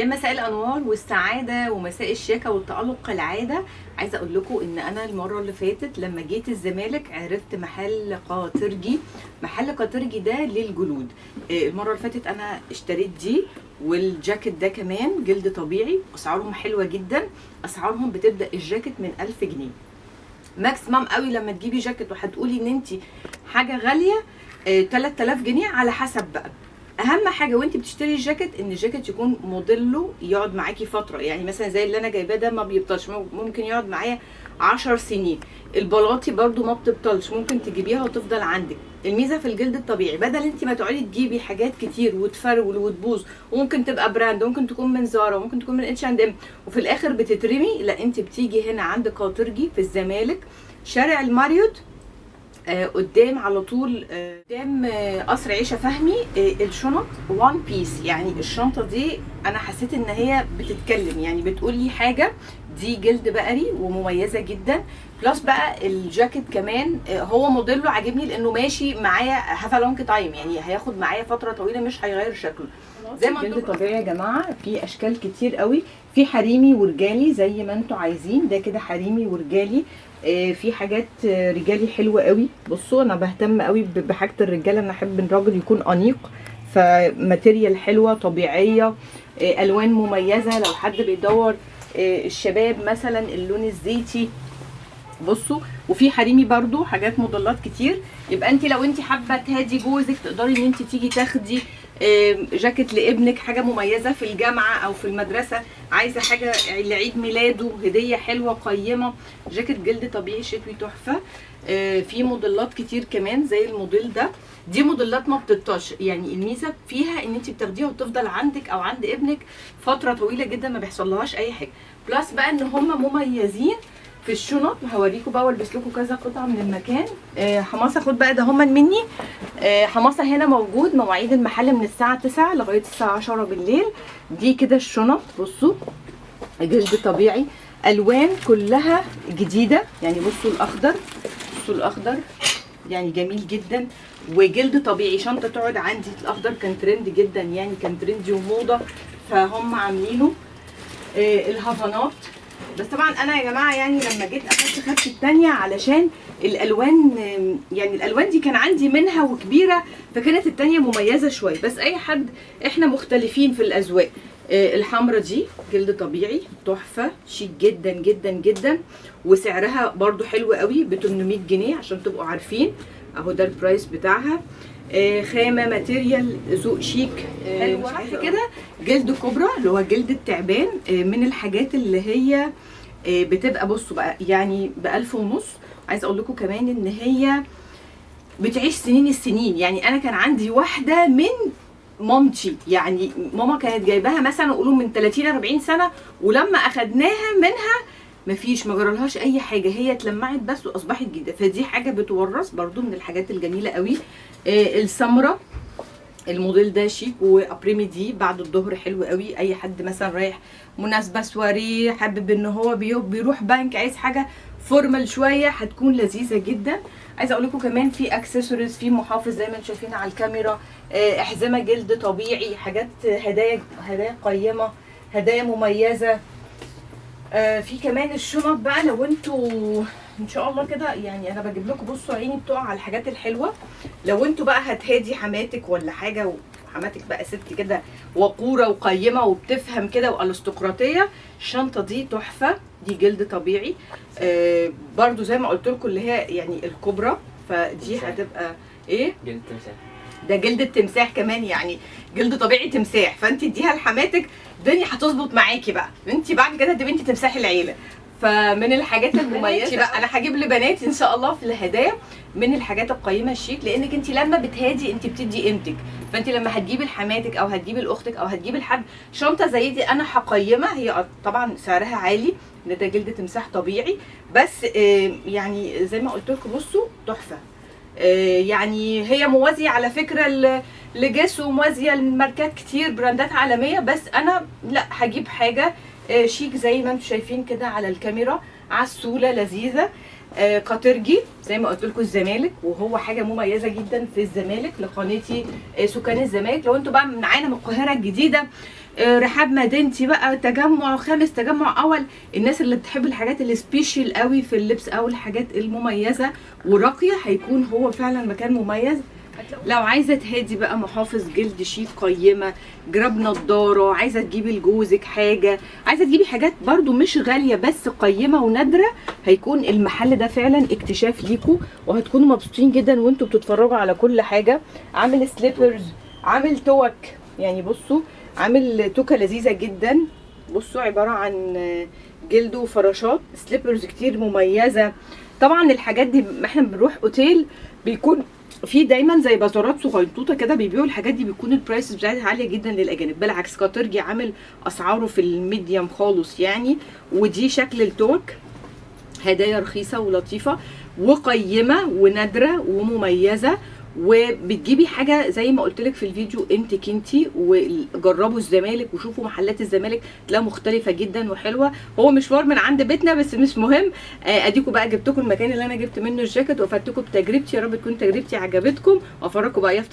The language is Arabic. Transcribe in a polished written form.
يا مساء الانوار والسعاده ومساء الشياكه والتالق كالعاده. عايزه اقول لكم ان انا المره اللي فاتت لما جيت الزمالك عرفت محل قاطرجي. محل قاطرجي ده للجلود. المره اللي فاتت انا اشتريت دي والجاكيت ده كمان جلد طبيعي، اسعارهم حلوه جدا. اسعارهم بتبدا الجاكيت من 1000 جنيه ماكسيمم قوي. لما تجيبي جاكيت وهتقولي ان انت حاجه غاليه 3000 جنيه على حسب بقى. اهم حاجه وانت بتشتري الجاكيت ان الجاكيت يكون موديله يقعد معاكي فتره، يعني مثلا زي اللي انا جايباه ده ما بيبطلش، ممكن يقعد معايا 10 سنين. البلاطي برده ما بتبطلش، ممكن تجيبيها وتفضل عندك. الميزه في الجلد الطبيعي بدل انت ما تقعدي تجيبي حاجات كتير وتفرول وتبوظ، وممكن تبقى براند وممكن تكون من زارا وممكن تكون من H&M وفي الاخر بتترمي، لا انت بتيجي هنا عند قاطرجي في الزمالك شارع الماريوت قدام على طول، قدام قصر عيشه فهمي. الشنط وان بيس، يعني الشنطه دي انا حسيت ان هي بتتكلم، يعني بتقول لي حاجه. دي جلد بقري ومميزه جدا. بلس بقى الجاكيت كمان هو موديله عاجبني لانه ماشي معايا هاف لونج تايم، يعني هياخد معايا فتره طويله مش هيغير شكله. زي ما جلد طبيعي يا جماعه، في اشكال كتير قوي، في حريمي ورجالي زي ما انتوا عايزين. ده كده حريمي ورجالي. في حاجات رجالي حلوه قوي. بصوا انا بهتم قوي بحاجه الرجاله، انا احب الراجل يكون انيق، فماتيريال حلوه طبيعيه، الوان مميزه. لو حد بيدور الشباب مثلا اللون الزيتي بصوا. وفي حريمي برضو حاجات موديلات كتير. يبقى انت لو انت حابه تهادي جوزك تقدري ان انت تيجي تاخدي جاكيت لابنك، حاجه مميزه في الجامعه او في المدرسه، عايزه حاجه لعيد ميلاده هديه حلوه قيمه. جاكيت جلد طبيعي شتوي تحفه. في موديلات كتير كمان زي الموديل ده. دي موديلات ما بتطش، يعني الميزه فيها ان انت بتاخديها وتفضل عندك او عند ابنك فتره طويله جدا ما بيحصلهاش اي حاجه. بلس بقى ان هم مميزين في الشنط. هوريكم بقى والبس لكم كذا قطعه من المكان. حماسه خد بقى ده هما مني. حماسه هنا موجود، مواعيد المحل من الساعه 9 لغايه الساعه 10 بالليل. دي كده الشنط بصوا، جلد طبيعي، الوان كلها جديده. يعني بصوا الاخضر، بصوا الاخضر يعني جميل جدا وجلد طبيعي. شنطه تقعد عندي. الاخضر كان ترند جدا، يعني كان ترندي وموضه، فهم عاملينه. الهافانات. بس طبعا انا يا جماعه يعني لما جيت خدت الثانيه علشان الالوان، يعني الالوان دي كان عندي منها وكبيره، فكانت الثانيه مميزه شويه. بس اي حد، احنا مختلفين في الاذواق. الحمرا دي جلد طبيعي تحفه شيك جدا جدا جدا، وسعرها برده حلو قوي ب 800 جنيه عشان تبقوا عارفين. اهو ده البرايس بتاعها. خامه ماتيريال ذوق شيك حلوه صح كده. جلد كوبرا اللي هو جلد التعبان، من الحاجات اللي هي بتبقى بصوا بقى يعني ب1500. عايزه اقول لكم كمان ان هي بتعيش سنين السنين. يعني انا كان عندي واحده من مامتي، يعني ماما كانت جايباها مثلا نقولوا من 30 40 سنه، ولما اخدناها منها مفيش، ما جرالهاش اي حاجه، هي اتلمعت بس واصبحت جديده. فدي حاجه بتورث برده من الحاجات الجميله قوي. السمره الموديل ده شيك وابريمي دي بعد الظهر حلو قوي. اي حد مثلا رايح مناسبه سواري، حابب ان هو بيروح بنك، عايز حاجه فورمال شويه، هتكون لذيذه جدا. عايزه اقول لكم كمان في اكسسوارز، في محافظ زي ما انتم شايفين على الكاميرا، احزمه جلد طبيعي، حاجات هدايا قيمه، هدايا مميزه. في كمان الشنط بقى. لو انتوا ان شاء الله كده يعني انا بجيب لكم، بصوا عيني بتقع على الحاجات الحلوه. لو انتوا بقى هتهادي حماتك ولا حاجه، وحماتك بقى ست كده وقوره وقيمه وبتفهم كده والستقراطيه، الشنطه دي تحفه. دي جلد طبيعي برضو زي ما قلت لكم اللي هي يعني الكبرى، فدي هتبقى ايه؟ جلد تمساح. ده جلد التمساح كمان، يعني جلد طبيعي تمساح. فانت اديها لحماتك الدنيا هتظبط معاكي بقى، انت بعد كده تبقي انت تمساح العيله. فمن الحاجات المميزه بقى انا هجيب لبناتي ان شاء الله في الهدايا من الحاجات القيمه الشيك، لانك انت لما بتهادي انت بتدي قيمتك. فانت لما هتجيبي لحماتك او هتجيبي لاختك او هتجيبي لحد شنطه زي دي انا هقيمها. هي طبعا سعرها عالي، ده جلد تمساح طبيعي، بس يعني زي ما قلت لكم بصوا تحفه. يعني هي موازيه على فكره لجيس، وموازيه لماركات كتير براندات عالميه، بس انا لا هجيب حاجه شيك زي ما انتم شايفين كده على الكاميرا، عسوله لذيذه. قاطرجي زي ما قلت لكم الزمالك، وهو حاجه مميزه جدا في الزمالك لقناتي سكان الزمالك. لو انتوا بقى معانا من القاهره الجديده رحاب مدينتي بقى، تجمع خامس، تجمع اول، الناس اللي بتحب الحاجات السبيشال قوي في اللبس او الحاجات المميزه وراقيه هيكون هو فعلا مكان مميز. لو عايزه تهدي بقى محافظ جلد شيك قيمه، جراب نضاره، عايزه تجيبي لجوزك حاجه، عايزه تجيبي حاجات برده مش غاليه بس قيمه ونادره، هيكون المحل ده فعلا اكتشاف ليكوا وهتكونوا مبسوطين جدا وانتوا بتتفرجوا على كل حاجه. عامل سليبرز، عامل توك، يعني بصوا عامل توكه لذيذه جدا، بصوا عباره عن جلد وفراشات، سليبرز كتير مميزه. طبعا الحاجات دي احنا بنروح اوتيل بيكون في دايما زي بازارات صغيطوطه كده بيبيعوا الحاجات دي، بيكون البرايس بتاعتها عاليه جدا للاجانب، بالعكس كاترجي عامل اسعاره في الميديم خالص يعني. ودي شكل التوك، هدايا رخيصه ولطيفه وقيمه ونادره ومميزه، وبتجيبي حاجه زي ما قلت لك في الفيديو قيمتك انتي. وجربوا الزمالك وشوفوا محلات الزمالك تلاقيها مختلفه جدا وحلوه. هو مشوار من عند بيتنا بس مش مهم، اديكم بقى جبتكم المكان اللي انا جبت منه الجاكيت وافدتكم بتجربتي، يا رب تكون تجربتي عجبتكم وافرجكم بقى يافطه